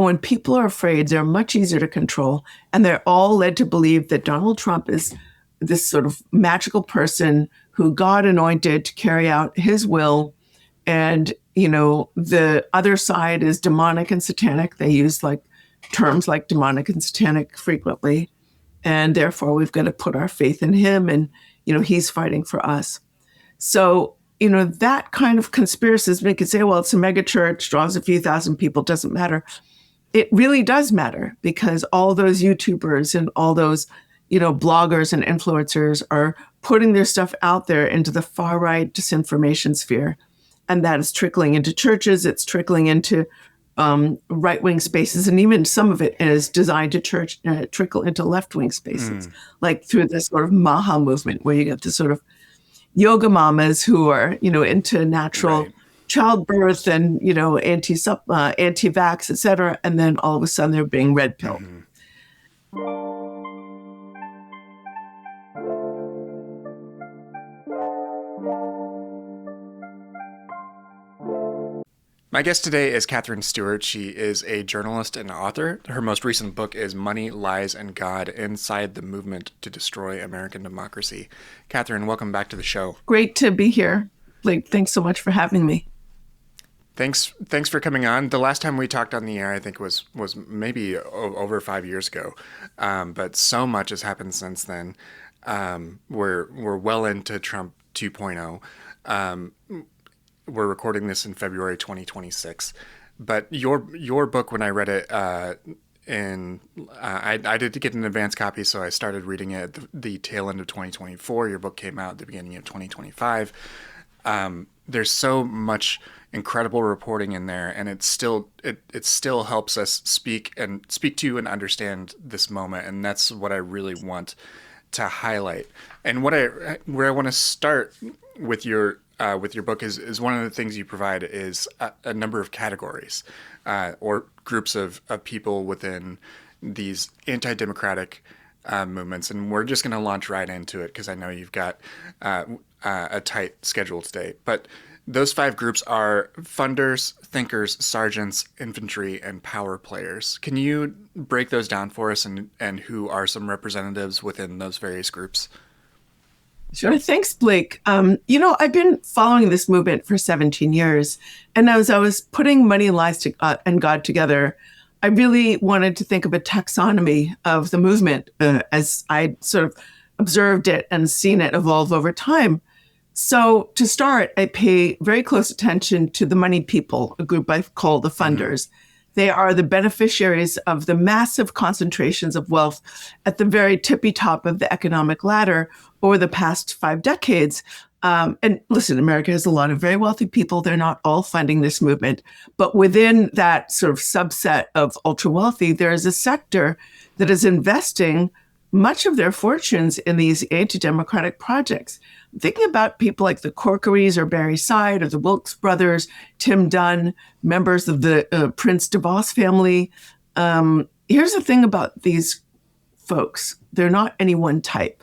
And when people are afraid, they're much easier to control. And they're all led to believe that Donald Trump is this sort of magical person who God anointed to carry out his will. And, the other side is demonic and satanic. They use terms like demonic and satanic frequently. And therefore, we've got to put our faith in him. And, he's fighting for us. So, that kind of conspiracies make it say, well, it's a mega church, draws a few thousand people, doesn't matter. It really does matter, because all those YouTubers and all those, bloggers and influencers are putting their stuff out there into the far right disinformation sphere. And that is trickling into churches. It's trickling into right-wing spaces. And even some of it is designed to trickle into left-wing spaces, like through this sort of Maha movement, where you get this sort of yoga mamas who are, into natural childbirth and, anti-vax, et cetera. And then all of a sudden they're being red pilled. My guest today is Katherine Stewart. She is a journalist and author. Her most recent book is Money, Lies, and God: Inside the Movement to Destroy American Democracy. Katherine, welcome back to the show. Great to be here. Blake, thanks so much for having me. Thanks for coming on. The last time we talked on the air, I think, was maybe over 5 years ago. But so much has happened since then. We're well into Trump 2.0. We're recording this in February 2026, but your book, when I read it, I did get an advance copy, so I started reading it at the tail end of 2024. Your book came out at the beginning of 2025. There's so much incredible reporting in there, and it still helps us speak to and understand this moment, and that's what I really want to highlight. And where I want to start with your book is one of the things you provide is a number of categories or groups of people within these anti-democratic movements. And we're just going to launch right into it, because I know you've got a tight schedule today. But those 5 groups are funders, thinkers, sergeants, infantry, and power players. Can you break those down for us, and who are some representatives within those various groups? Sure. Thanks, Blake. I've been following this movement for 17 years. And as I was putting Money, Lies, and God together, I really wanted to think of a taxonomy of the movement as I sort of observed it and seen it evolve over time. So to start, I pay very close attention to the moneyed people, a group I call the funders. They are the beneficiaries of the massive concentrations of wealth at the very tippy top of the economic ladder over the past 5 decades. And listen, America has a lot of very wealthy people. They're not all funding this movement. But within that sort of subset of ultra wealthy, there is a sector that is investing much of their fortunes in these anti-democratic projects. I'm thinking about people like the Corkerys or Barry Side or the Wilkes brothers, Tim Dunn, members of the Prince DeVos family. Here's the thing about these folks. They're not any one type.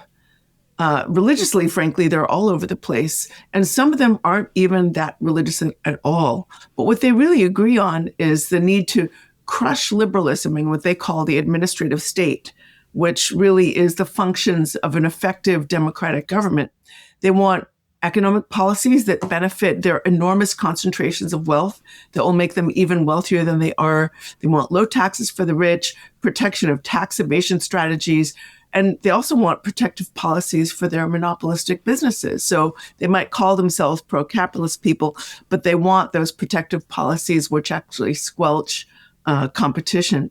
Religiously, frankly, they're all over the place. And some of them aren't even that religious at all. But what they really agree on is the need to crush liberalism and what they call the administrative state, which really is the functions of an effective democratic government. They want economic policies that benefit their enormous concentrations of wealth that will make them even wealthier than they are. They want low taxes for the rich, protection of tax evasion strategies, and they also want protective policies for their monopolistic businesses. So they might call themselves pro-capitalist people, but they want those protective policies which actually squelch competition.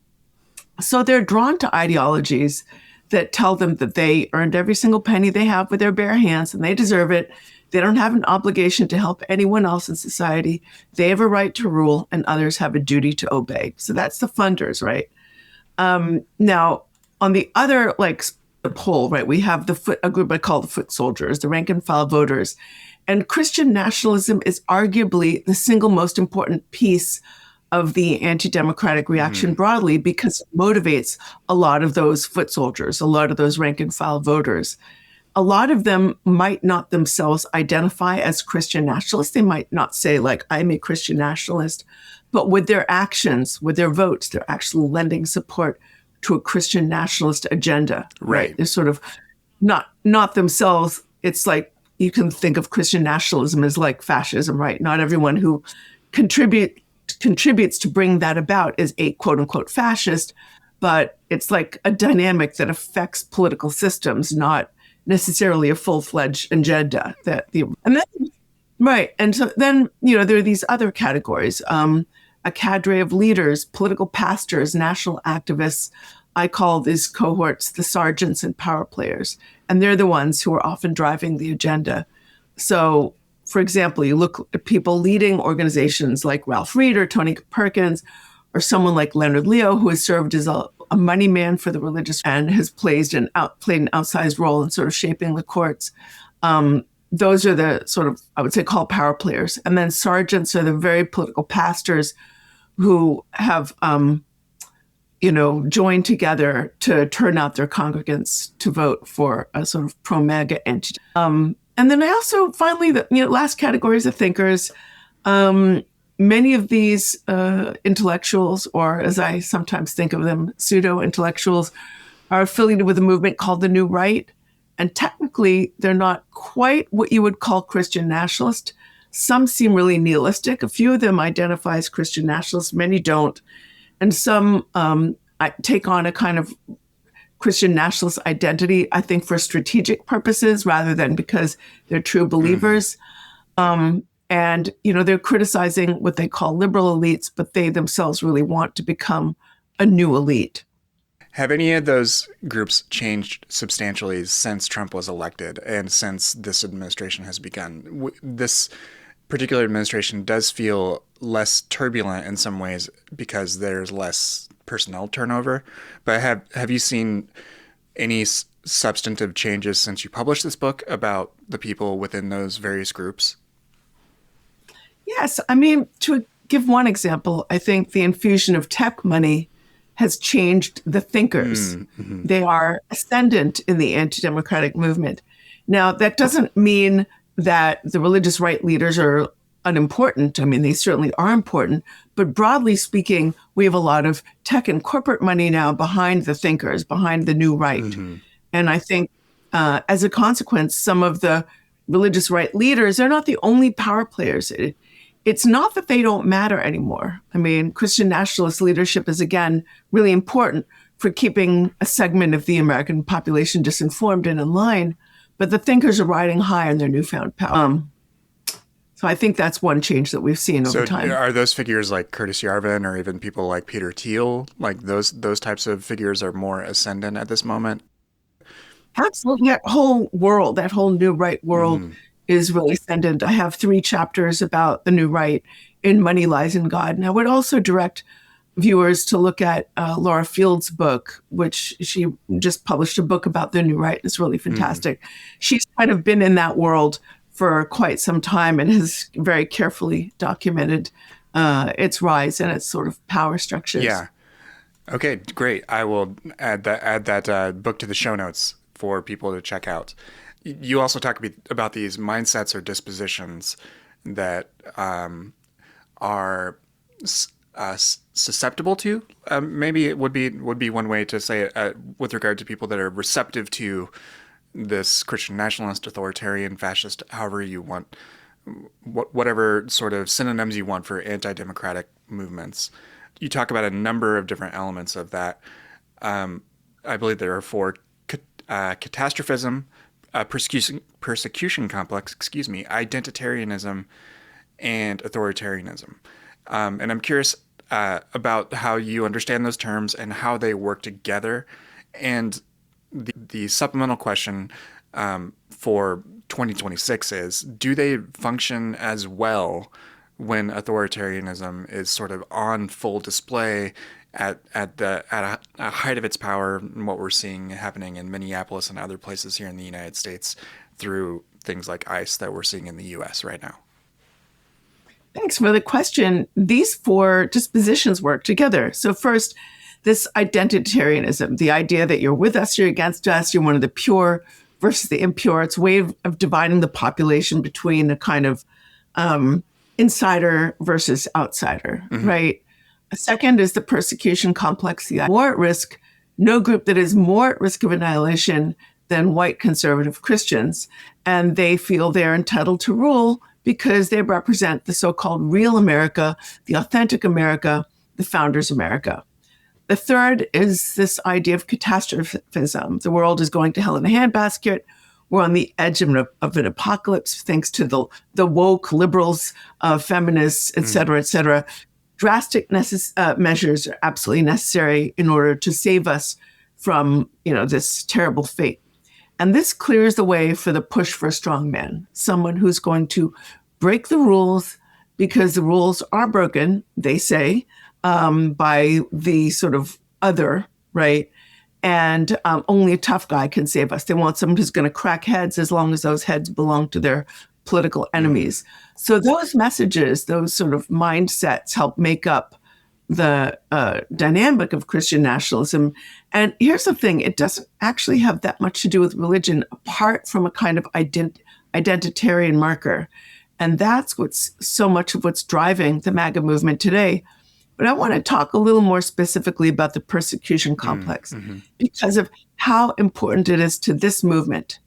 So they're drawn to ideologies that tell them that they earned every single penny they have with their bare hands and they deserve it. They don't have an obligation to help anyone else in society. They have a right to rule and others have a duty to obey. So that's the funders, right? Now, on the other pole, right, we have a group I call the foot soldiers, the rank and file voters. And Christian nationalism is arguably the single most important piece of the anti-democratic reaction broadly, because it motivates a lot of those foot soldiers, a lot of those rank and file voters. A lot of them might not themselves identify as Christian nationalists. They might not say, I'm a Christian nationalist, but with their actions, with their votes, they're actually lending support to a Christian nationalist agenda. Right. They're sort of not themselves. It's like you can think of Christian nationalism as like fascism, right? Not everyone who contributes to bring that about is a quote unquote fascist, but it's like a dynamic that affects political systems, not necessarily a full-fledged agenda. Right. And so then, there are these other categories, a cadre of leaders, political pastors, national activists. I call these cohorts the sergeants and power players, and they're the ones who are often driving the agenda. So, for example, you look at people leading organizations like Ralph Reed or Tony Perkins, or someone like Leonard Leo, who has served as a money man for the religious and has played an outsized role in sort of shaping the courts. Those are the sort of, I would say, called power players. And then sergeants are the very political pastors who have, joined together to turn out their congregants to vote for a sort of pro-MAGA entity. And then I also, finally, the last categories of thinkers. Many of these intellectuals, or as I sometimes think of them, pseudo-intellectuals, are affiliated with a movement called the New Right. And technically, they're not quite what you would call Christian nationalist. Some seem really nihilistic. A few of them identify as Christian nationalists. Many don't. And some take on a kind of Christian nationalist identity, I think, for strategic purposes rather than because they're true believers. And, they're criticizing what they call liberal elites, but they themselves really want to become a new elite. Have any of those groups changed substantially since Trump was elected and since this administration has begun? This particular administration does feel less turbulent in some ways because there's less personnel turnover. But have you seen any substantive changes since you published this book about the people within those various groups? Yes. I mean, to give one example, I think the infusion of tech money has changed the thinkers. Mm-hmm. They are ascendant in the anti-democratic movement. Now, that doesn't mean that the religious right leaders are unimportant. I mean, they certainly are important. But broadly speaking, we have a lot of tech and corporate money now behind the thinkers, behind the new right. Mm-hmm. And I think as a consequence, some of the religious right leaders, they're not the only power players. It's not that they don't matter anymore. I mean, Christian nationalist leadership is, again, really important for keeping a segment of the American population disinformed and in line, but the thinkers are riding high on their newfound power. So I think that's one change that we've seen over time. Are those figures like Curtis Yarvin or even people like Peter Thiel, like those types of figures are more ascendant at this moment? Absolutely. That whole world, that whole new right world is really ascendant. I have 3 chapters about the new right in Money, Lies, and God. And I would also direct viewers to look at Laura Field's book, which she just published a book about the new right. It's really fantastic. She's kind of been in that world for quite some time and has very carefully documented its rise and its sort of power structures. Yeah. Okay, great. I will add that book to the show notes for people to check out. You also talk about these mindsets or dispositions that are susceptible to. Maybe it would be one way to say it with regard to people that are receptive to this Christian nationalist, authoritarian, fascist, however you want, whatever sort of synonyms you want for anti-democratic movements. You talk about a number of different elements of that. I believe there are 4: catastrophism, persecution complex, identitarianism, and authoritarianism. And I'm curious about how you understand those terms and how they work together. And the supplemental question for 2026 is, do they function as well when authoritarianism is sort of on full display at a height of its power, and what we're seeing happening in Minneapolis and other places here in the United States through things like ICE that we're seeing in the U.S. right now? Thanks for the question. These 4 dispositions work together. So first, this identitarianism, the idea that you're with us, you're against us, you're one of the pure versus the impure. It's a way of dividing the population between a kind of insider versus outsider, right? A second is the persecution complex, the more at risk, no group that is more at risk of annihilation than white conservative Christians. And they feel they're entitled to rule because they represent the so-called real America, the authentic America, the founders' America. The third is this idea of catastrophism. The world is going to hell in a handbasket. We're on the edge of an apocalypse, thanks to the woke liberals, feminists, et cetera, et cetera. Drastic measures are absolutely necessary in order to save us from, this terrible fate. And this clears the way for the push for a strong man, someone who's going to break the rules because the rules are broken, they say, by the sort of other, right? And only a tough guy can save us. They want someone who's going to crack heads as long as those heads belong to their political enemies. So those messages, those sort of mindsets help make up the dynamic of Christian nationalism. And here's the thing, it doesn't actually have that much to do with religion apart from a kind of identitarian marker. And that's what's so much of what's driving the MAGA movement today. But I want to talk a little more specifically about the persecution complex because of how important it is to this movement.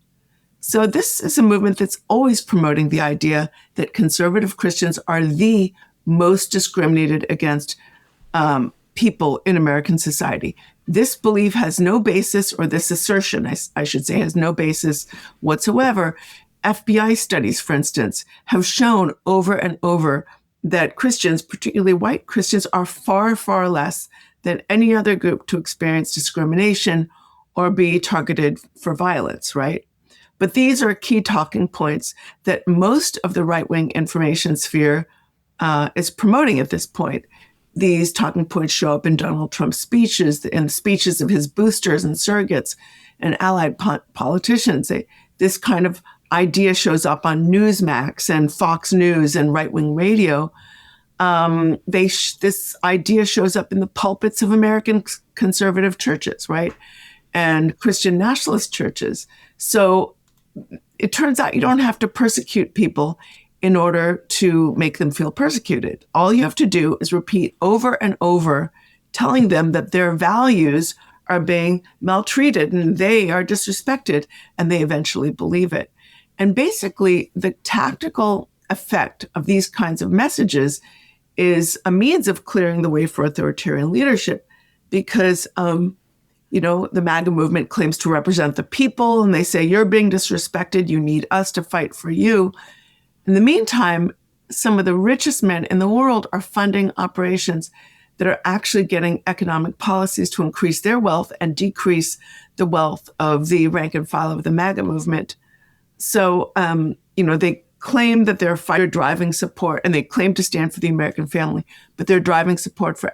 So this is a movement that's always promoting the idea that conservative Christians are the most discriminated against people in American society. This belief has no basis, or this assertion, I should say, has no basis whatsoever. FBI studies, for instance, have shown over and over that Christians, particularly white Christians, are far, far less than any other group to experience discrimination or be targeted for violence, right? But these are key talking points that most of the right-wing information sphere is promoting at this point. These talking points show up in Donald Trump's speeches, in the speeches of his boosters and surrogates and allied politicians. This kind of idea shows up on Newsmax and Fox News and right-wing radio. This idea shows up in the pulpits of American conservative churches, right? And Christian nationalist churches. So it turns out you don't have to persecute people in order to make them feel persecuted. All you have to do is repeat over and over, telling them that their values are being maltreated and they are disrespected, and they eventually believe it. And basically, the tactical effect of these kinds of messages is a means of clearing the way for authoritarian leadership because, the MAGA movement claims to represent the people, and they say, you're being disrespected, you need us to fight for you. In the meantime, some of the richest men in the world are funding operations that are actually getting economic policies to increase their wealth and decrease the wealth of the rank and file of the MAGA movement. So, they claim that they're driving support, and they claim to stand for the American family, but they're driving support for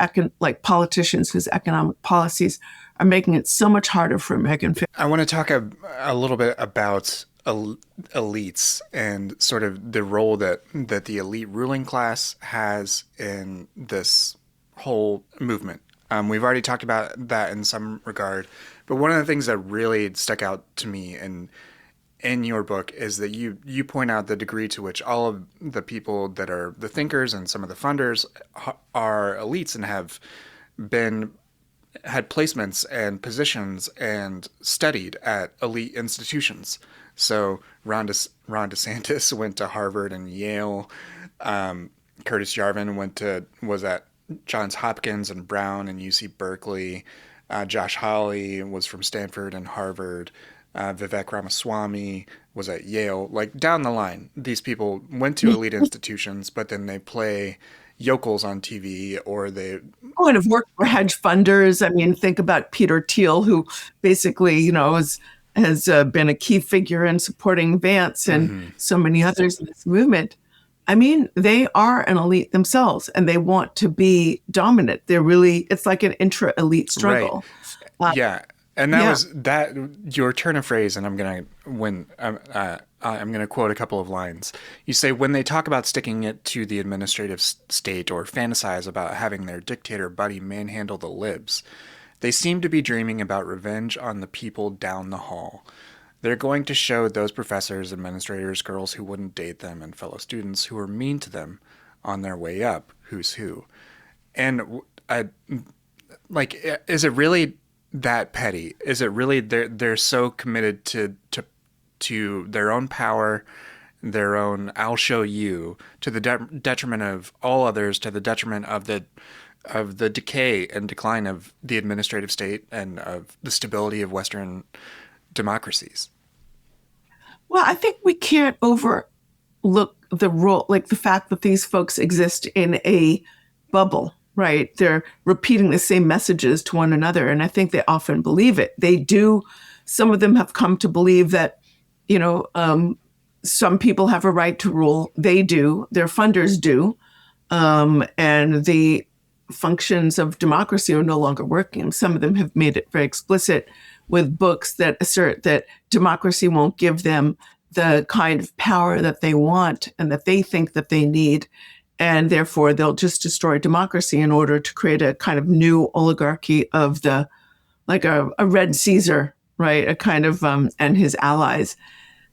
politicians whose economic policies are making it so much harder for American families. I want to talk a little bit about elites and sort of the role that the elite ruling class has in this whole movement. We've already talked about that in some regard, but one of the things that really stuck out to me in your book is that you point out the degree to which all of the people that are the thinkers and some of the funders are elites and have had placements and positions and studied at elite institutions. So Ron DeSantis went to Harvard and Yale. Curtis Yarvin was at Johns Hopkins and Brown and UC Berkeley. Josh Hawley was from Stanford and Harvard. Vivek Ramaswamy was at Yale. Like, down the line, these people went to elite institutions, but then they play yokels on TV, or they and have worked for hedge funders. I mean, think about Peter Thiel, who basically, has been a key figure in supporting Vance and so many others in this movement. I mean, they are an elite themselves, and they want to be dominant. It's like an intra-elite struggle. Right. Yeah. And that was your turn of phrase, and I'm gonna quote a couple of lines. You say, when they talk about sticking it to the administrative state or fantasize about having their dictator buddy manhandle the libs, they seem to be dreaming about revenge on the people down the hall. They're going to show those professors, administrators, girls who wouldn't date them, and fellow students who were mean to them on their way up, who's who. And like, is it really that petty? Is it really they're so committed to their own power, their own "I'll show you," to the detriment of all others, to the detriment of the decay and decline of the administrative state and of the stability of Western democracies? Well, I think we can't overlook the role, like the fact that these folks exist in a bubble, right? They're repeating the same messages to one another. And I think they often believe it. They do. Some of them have come to believe that, some people have a right to rule. They do. Their funders do. And the functions of democracy are no longer working. Some of them have made it very explicit with books that assert that democracy won't give them the kind of power that they want and that they think that they need. And therefore, they'll just destroy democracy in order to create a kind of new oligarchy of like a Red Caesar, right? A kind of, and his allies.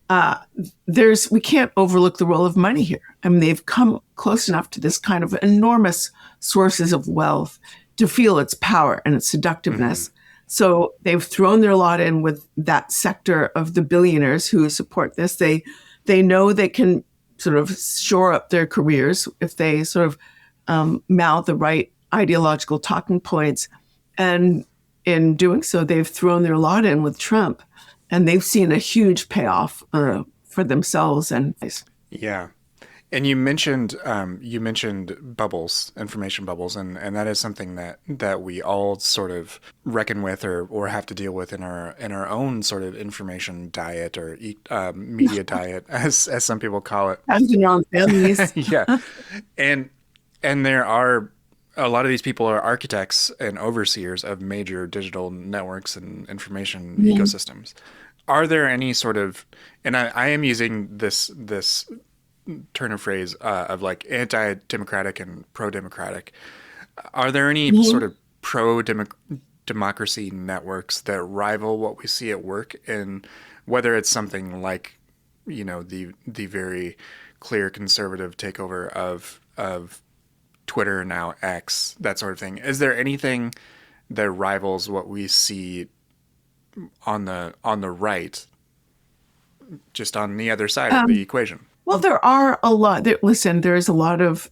We can't overlook the role of money here. I mean, they've come close enough to this kind of enormous sources of wealth to feel its power and its seductiveness. Mm-hmm. So they've thrown their lot in with that sector of the billionaires who support this. They know they can sort of shore up their careers if they sort of mouth the right ideological talking points. And in doing so, they've thrown their lot in with Trump. And they've seen a huge payoff for themselves. And yeah, and you mentioned bubbles, information bubbles, and that is something that we all sort of reckon with or have to deal with in our own sort of information diet or media diet, as some people call it. As in your own families. Yeah, and there are. A lot of these people are architects and overseers of major digital networks and information ecosystems. Are there any sort of, and I am using this turn of phrase of like anti-democratic and pro-democratic. Are there any sort of pro-democracy networks that rival what we see at work, and whether it's something like, the very clear conservative takeover of Twitter, now X, that sort of thing? Is there anything that rivals what we see on the right, just on the other side of the equation? Well, there are a lot. There's a lot of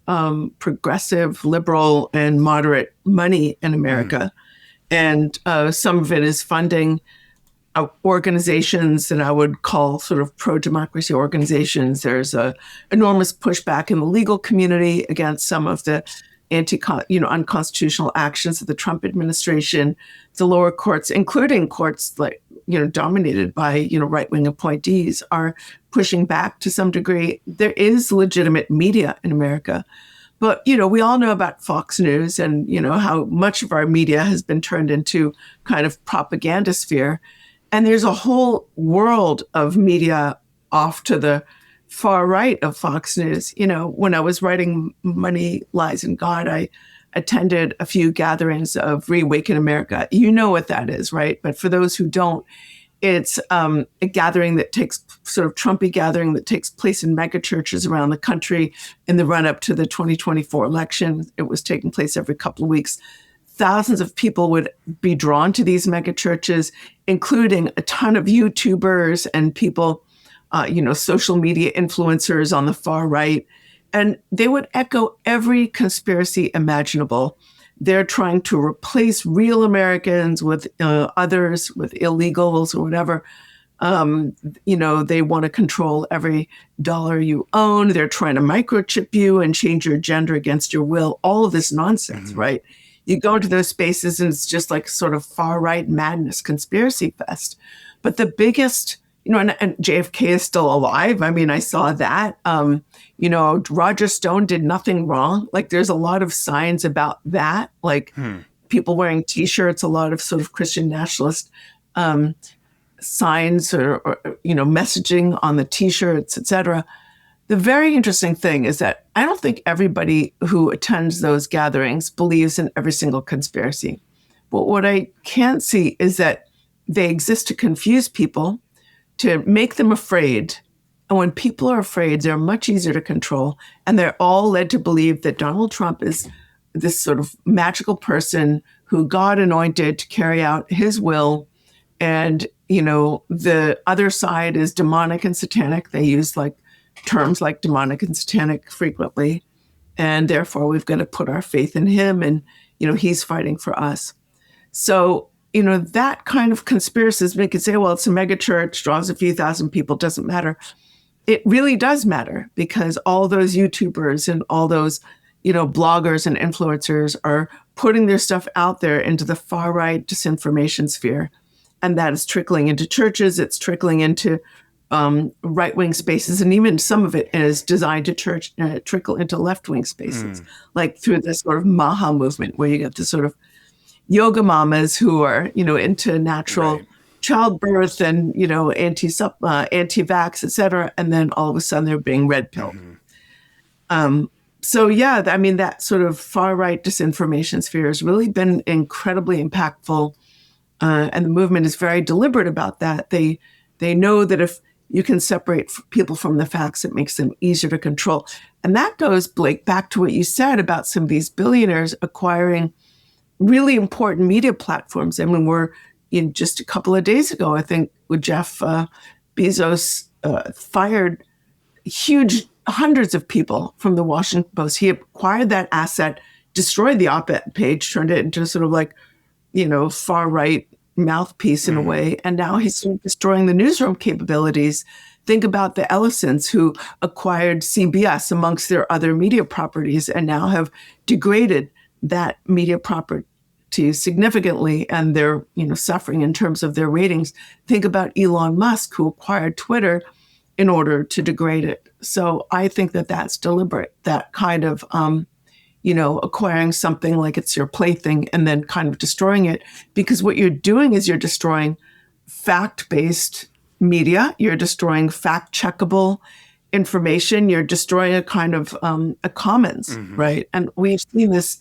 progressive, liberal, and moderate money in America. And some of it is funding organizations that I would call sort of pro-democracy organizations. There's a enormous pushback in the legal community against some of the unconstitutional actions of the Trump administration. The lower courts, including courts like, dominated by, right-wing appointees, are pushing back to some degree. There is legitimate media in America. But, we all know about Fox News and, how much of our media has been turned into kind of propaganda sphere. And there's a whole world of media off to the far right of Fox News. When I was writing Money, Lies, and God, I attended a few gatherings of Reawaken America. You know what that is, right? But for those who don't, it's a gathering that takes sort of Trumpy gathering that takes place in mega churches around the country in the run up to the 2024 election. It was taking place every couple of weeks. Thousands of people would be drawn to these mega churches, including a ton of YouTubers and people, social media influencers on the far right. And they would echo every conspiracy imaginable. They're trying to replace real Americans with others, with illegals or whatever. They want to control every dollar you own. They're trying to microchip you and change your gender against your will. All of this nonsense, right? You go into those spaces and it's just like sort of far right madness, conspiracy fest. But the biggest, and JFK is still alive. I mean, I saw that. Roger Stone did nothing wrong. Like there's a lot of signs about that, like people wearing T-shirts, a lot of sort of Christian nationalist signs or messaging on the T-shirts, et cetera. The very interesting thing is that I don't think everybody who attends those gatherings believes in every single conspiracy. But what I can see is that they exist to confuse people, to make them afraid And when people are afraid, they're much easier to control. And they're all led to believe that Donald Trump is this sort of magical person who God anointed to carry out his will. And, the other side is demonic and satanic. They use like terms like demonic and satanic frequently. And therefore, we've got to put our faith in him. And, he's fighting for us. So, that kind of conspiracism, we could say, well, it's a mega church, draws a few thousand people, doesn't matter. It really does matter, because all those YouTubers and all those, bloggers and influencers are putting their stuff out there into the far right disinformation sphere. And that is trickling into churches. It's trickling into right-wing spaces. And even some of it is designed to trickle into left-wing spaces, like through this sort of Maha movement, where you get this sort of yoga mamas who are, into natural childbirth and, anti-vax, et cetera. And then all of a sudden they're being red pilled. So, yeah, I mean, that sort of far right disinformation sphere has really been incredibly impactful. And the movement is very deliberate about that. They know that if you can separate people from the facts, it makes them easier to control. And that goes, Blake, back to what you said about some of these billionaires acquiring really important media platforms. I mean, we're in just a couple of days ago, I think, with Jeff Bezos fired hundreds of people from the Washington Post. He acquired that asset, destroyed the op-ed page, turned it into sort of like, far right mouthpiece in a way. And now he's sort of destroying the newsroom capabilities. Think about the Ellisons, who acquired CBS amongst their other media properties and now have degraded that media property significantly, and they're suffering in terms of their ratings. Think about Elon Musk, who acquired Twitter in order to degrade it. So I think that that's deliberate, that kind of acquiring something like it's your plaything and then kind of destroying it, because what you're doing is you're destroying fact-based media, you're destroying fact-checkable information, you're destroying a kind of a commons, right? And we've seen this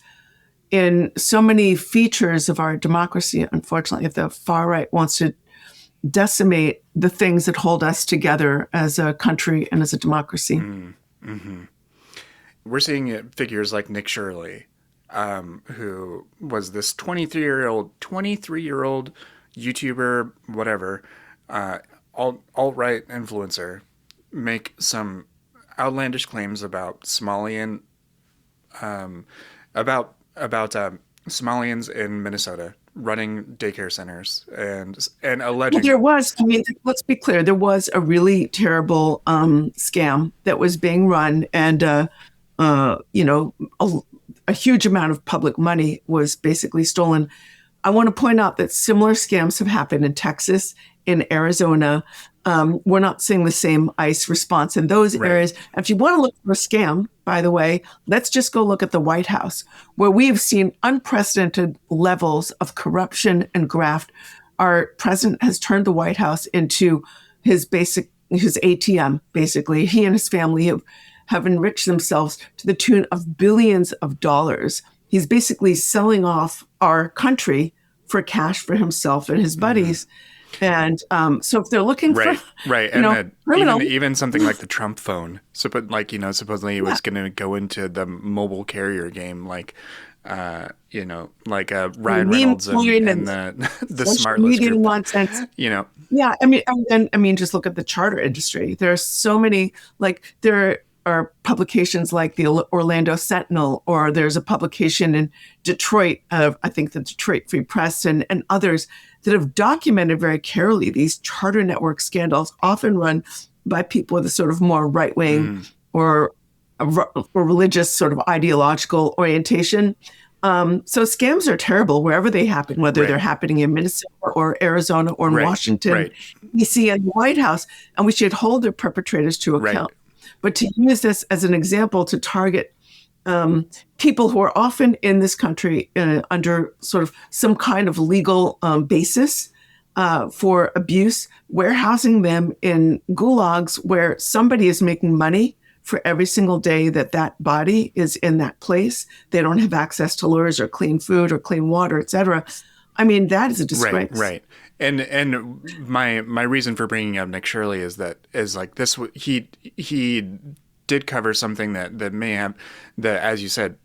in so many features of our democracy. Unfortunately, if the far right wants to decimate the things that hold us together as a country and as a democracy. We're seeing figures like Nick Shirley, who was this 23-year-old YouTuber, whatever, alt-right influencer, make some outlandish claims about Somalian, about Somalians in Minnesota running daycare centers and alleging. Well, there was, let's be clear, there was a really terrible scam that was being run, and a huge amount of public money was basically stolen. I want to point out that similar scams have happened in Texas, in Arizona. We're not seeing the same ICE response in those areas. If you want to look for a scam, by the way, let's just go look at the White House, where we have seen unprecedented levels of corruption and graft. Our president has turned the White House into his ATM, basically. He and his family have enriched themselves to the tune of billions of dollars. He's basically selling off our country for cash for himself and his buddies. And so if they're looking for, and even something like the Trump phone, supposedly it was going to go into the mobile carrier game, like Ryan Reynolds and the smart media nonsense. Yeah, I mean, just look at the charter industry. There are so many, there are publications like the Orlando Sentinel, or there's a publication in Detroit, I think the Detroit Free Press and others, that have documented very carefully these charter network scandals, often run by people with a sort of more right-wing or religious sort of ideological orientation. So scams are terrible wherever they happen, whether they're happening in Minnesota or Arizona or in Washington, D.C. and the White House, and we should hold their perpetrators to account. But to use this as an example to target people who are often in this country under sort of some kind of legal basis for abuse, warehousing them in gulags where somebody is making money for every single day that body is in that place. They don't have access to lawyers or clean food or clean water, et cetera. I mean, that is a Right, disgrace. right. And my reason for bringing up Nick Shirley is that is like this he did cover something that may have, that, as you said,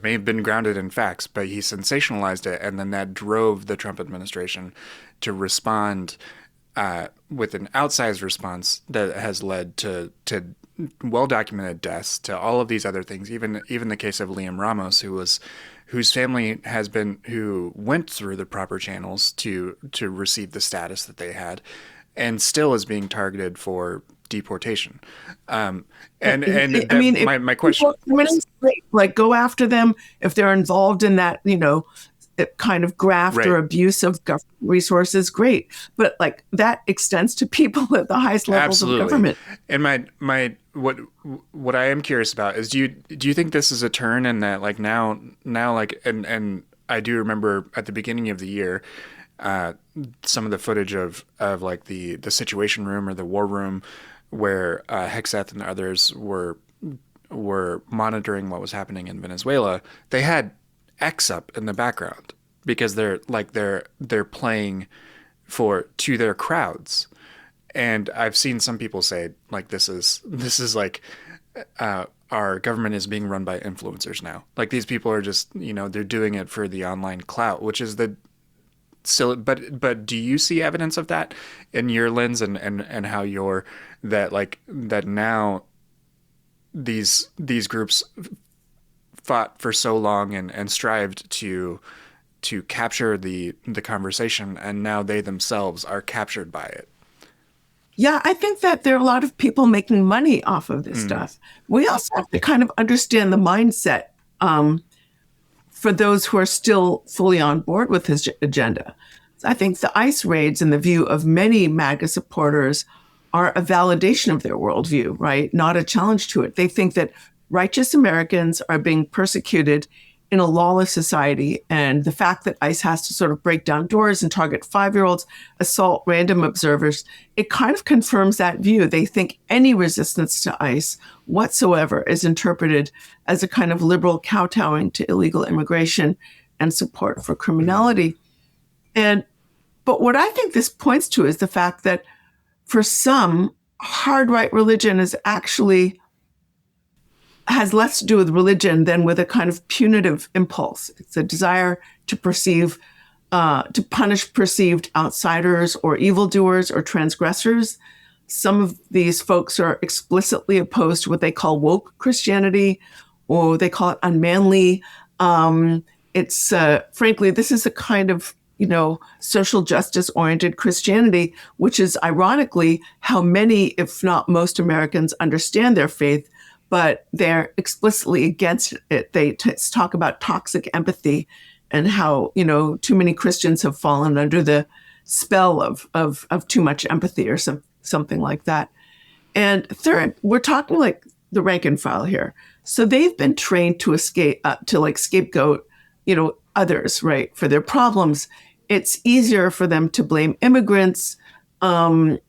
may have been grounded in facts, but he sensationalized it, and then that drove the Trump administration to respond with an outsized response that has led to well documented deaths, to all of these other things. Even the case of Liam Ramos, whose family has been, who went through the proper channels to receive the status that they had, and still is being targeted for deportation. Um, and I mean, that if my question. people are criminals, great. Like, go after them if they're involved in that, kind of graft or Right. abuse of government resources, great. But like that extends to people at the highest levels of Absolutely. government. And my what I am curious about is, do you think this is a turn, and that like now like, and I do remember at the beginning of the year uh some of the footage of like the Situation Room or the War Room, where Hexeth and others were monitoring what was happening in Venezuela. They had X up in the background because they're playing for to their crowds. And I've seen some people say like this is like our government is being run by influencers now. Like these people are just, they're doing it for the online clout, which is the silly. But do you see evidence of that in your lens, and how you're, that like that now these groups fought for so long and strived to capture the conversation, and now they themselves are captured by it? Yeah, I think that there are a lot of people making money off of this Mm, stuff. We also have to kind of understand the mindset um, for those who are still fully on board with his agenda. I think the ICE raids, in the view of many MAGA supporters, are a validation of their worldview, right? Not a challenge to it. They think that righteous Americans are being persecuted in a lawless society. And the fact that ICE has to sort of break down doors and target 5-year-olds, assault random observers, it kind of confirms that view. They think any resistance to ICE whatsoever is interpreted as a kind of liberal kowtowing to illegal immigration and support for mm, criminality. And but what I think this points to is the fact that for some, hard right religion is actually has less to do with religion than with a kind of punitive impulse. It's a desire to to punish perceived outsiders or evildoers or transgressors. Some of these folks are explicitly opposed to what they call woke Christianity, or they call it unmanly. It's frankly, this is a kind of social justice oriented Christianity, which is ironically how many, if not most, Americans understand their faith, but they're explicitly against it. They talk about toxic empathy and how too many Christians have fallen under the spell of too much empathy or something like that. And third, we're talking like the rank and file here. So they've been trained to escape to like scapegoat, others, right, for their problems. It's easier for them to blame immigrants, who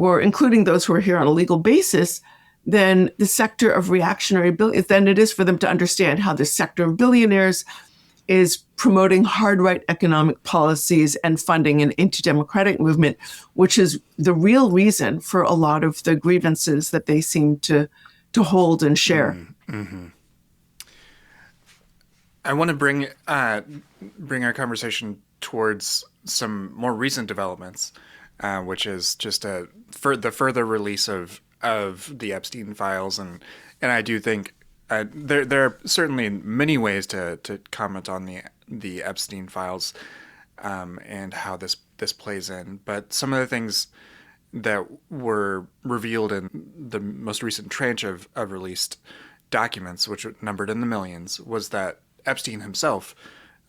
are including those who are here on a legal basis, than the sector of reactionary than it is for them to understand how the sector of billionaires is promoting hard right economic policies and funding an anti-democratic movement, which is the real reason for a lot of the grievances that they seem to hold and share. mm, mm-hmm. I want to bring our conversation towards some more recent developments, which is just for the further release of the Epstein Files, and I do think there are certainly many ways to comment on the Epstein Files, and how this plays in, but some of the things that were revealed in the most recent tranche of released documents, which were numbered in the millions, was that Epstein himself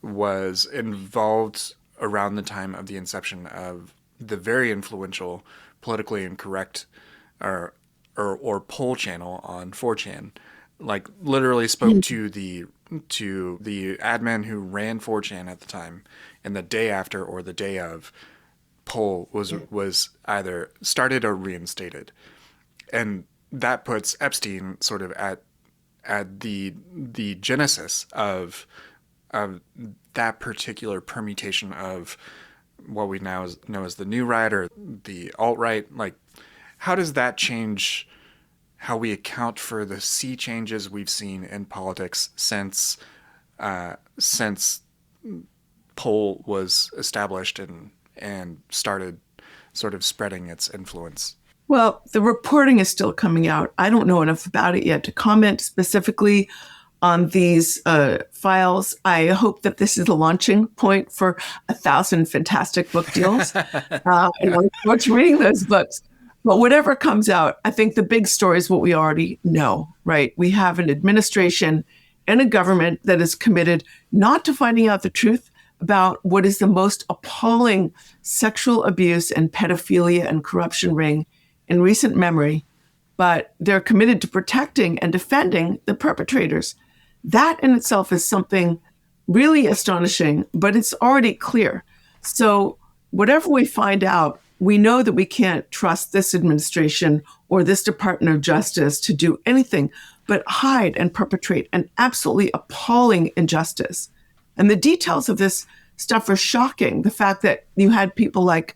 was involved around the time of the inception of the very influential, politically incorrect, or or poll channel on 4chan. Like literally spoke to the admin who ran 4chan at the time, and the day after or the day of, poll was either started or reinstated, and that puts Epstein sort of at the genesis of that particular permutation of what we now know as the new right or the alt-right, like, how does that change how we account for the sea changes we've seen in politics since poll was established and started sort of spreading its influence? Well, the reporting is still coming out. I don't know enough about it yet to comment specifically on these files. I hope that this is the launching point for 1,000 fantastic book deals. I look forward to reading those books. But whatever comes out, I think the big story is what we already know, right? We have an administration and a government that is committed not to finding out the truth about what is the most appalling sexual abuse and pedophilia and corruption ring in recent memory, but they're committed to protecting and defending the perpetrators. That in itself is something really astonishing, but it's already clear. So whatever we find out, we know that we can't trust this administration or this Department of Justice to do anything but hide and perpetrate an absolutely appalling injustice. And the details of this stuff are shocking. The fact that you had people like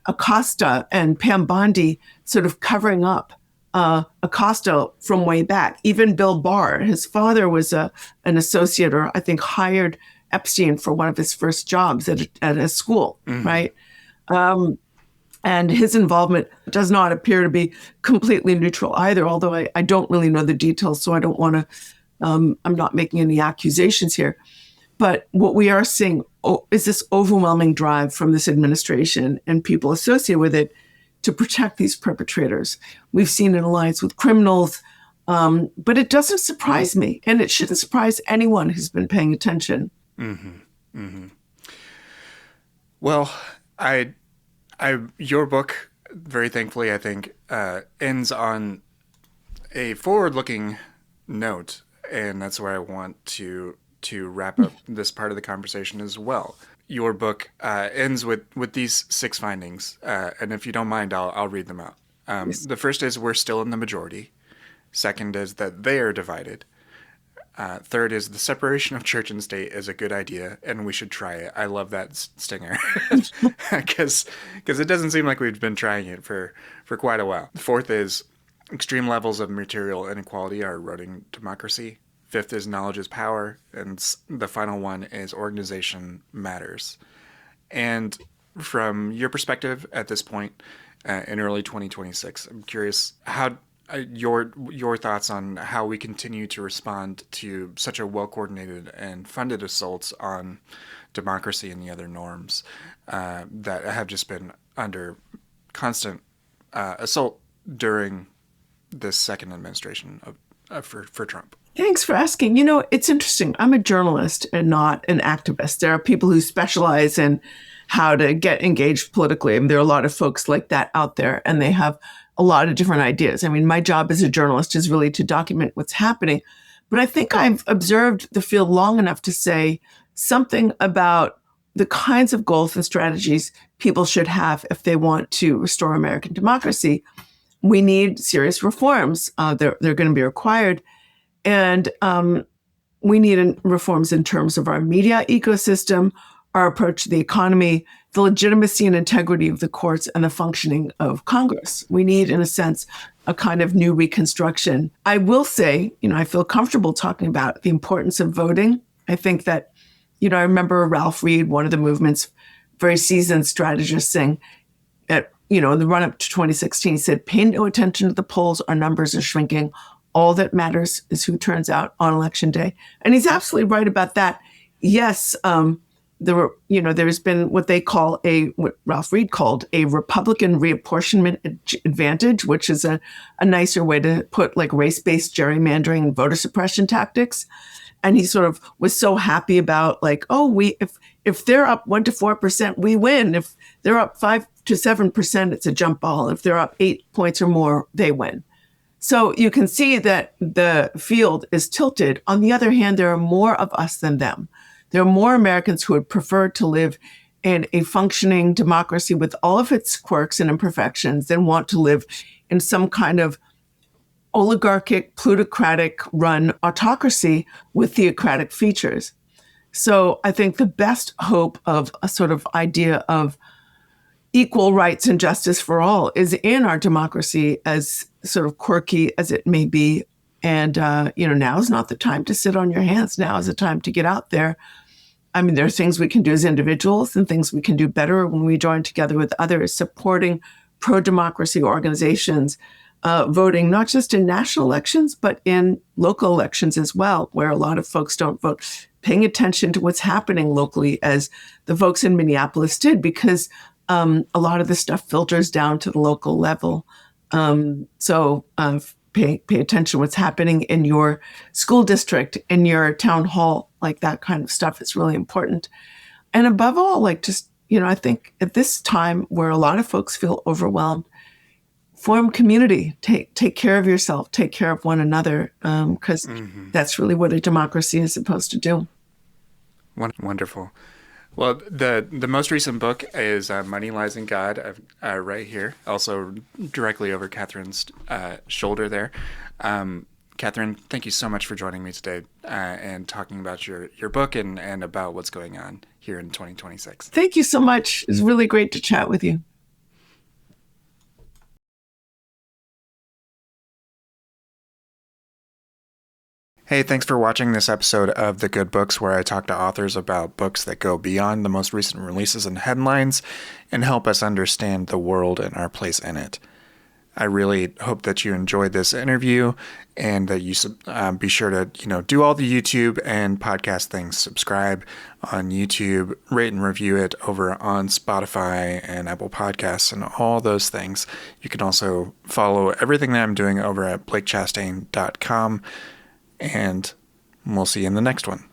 Acosta and Pam Bondi sort of covering up Acosta from way back. Even Bill Barr, his father was an associate, or I think hired Epstein for one of his first jobs at a school, right? And his involvement does not appear to be completely neutral either, although I don't really know the details, so I don't want to, I'm not making any accusations here. But what we are seeing is this overwhelming drive from this administration and people associated with it to protect these perpetrators. We've seen an alliance with criminals, but it doesn't surprise me, and it shouldn't surprise anyone who's been paying attention. Well, your book, very thankfully, I think, ends on a forward-looking note, and that's where I want to wrap up this part of the conversation as well. Your book ends with these 6 findings, and if you don't mind, I'll read them out. Yes. The first is we're still in the majority. Second is that they are divided. Third is the separation of church and state is a good idea, and we should try it. I love that stinger because it doesn't seem like we've been trying it for quite a while. Fourth is extreme levels of material inequality are eroding democracy. Fifth is knowledge is power, and the final one is organization matters. And from your perspective at this point, in early 2026, I'm curious how your thoughts on how we continue to respond to such a well-coordinated and funded assaults on democracy and the other norms that have just been under constant assault during this second administration for Trump. Thanks for asking. You know, it's interesting. I'm a journalist and not an activist. There are people who specialize in how to get engaged politically. And there are a lot of folks like that out there, and they have a lot of different ideas. I mean, my job as a journalist is really to document what's happening. But I think I've observed the field long enough to say something about the kinds of goals and strategies people should have if they want to restore American democracy. We need serious reforms. They're going to be required. And we need reforms in terms of our media ecosystem, our approach to the economy, the legitimacy and integrity of the courts, and the functioning of Congress. We need, in a sense, a kind of new reconstruction. I will say, I feel comfortable talking about the importance of voting. I think that, I remember Ralph Reed, one of the movement's very seasoned strategists, saying at, in the run-up to 2016, he said, pay no attention to the polls, our numbers are shrinking. All that matters is who turns out on election day. And he's absolutely right about that. Yes, there's been what Ralph Reed called a Republican reapportionment advantage, which is a nicer way to put like race-based gerrymandering and voter suppression tactics. And he sort of was so happy about like, if they're up 1% to 4%, we win. If they're up 5% to 7%, it's a jump ball. If they're up 8 points or more, they win. So you can see that the field is tilted. On the other hand, there are more of us than them. There are more Americans who would prefer to live in a functioning democracy with all of its quirks and imperfections than want to live in some kind of oligarchic, plutocratic run autocracy with theocratic features. So I think the best hope of a sort of idea of equal rights and justice for all is in our democracy, as sort of quirky as it may be. And, now is not the time to sit on your hands. Now is the time to get out there. I mean, there are things we can do as individuals and things we can do better when we join together with others, supporting pro-democracy organizations, voting not just in national elections, but in local elections as well, where a lot of folks don't vote, paying attention to what's happening locally, as the folks in Minneapolis did, because a lot of this stuff filters down to the local level. So pay attention to what's happening in your school district, in your town hall, like that kind of stuff is really important. And above all, like just, I think at this time where a lot of folks feel overwhelmed, form community, take care of yourself, take care of one another, because that's really what a democracy is supposed to do. Wonderful. Well, the most recent book is Money Lies in God, right here, also directly over Katherine's shoulder there. Katherine, thank you so much for joining me today and talking about your book and about what's going on here in 2026. Thank you so much. It's really great to chat with you. Hey, thanks for watching this episode of The Good Books, where I talk to authors about books that go beyond the most recent releases and headlines and help us understand the world and our place in it. I really hope that you enjoyed this interview and that you be sure to, do all the YouTube and podcast things. Subscribe on YouTube, rate and review it over on Spotify and Apple Podcasts and all those things. You can also follow everything that I'm doing over at blakechastain.com. And we'll see you in the next one.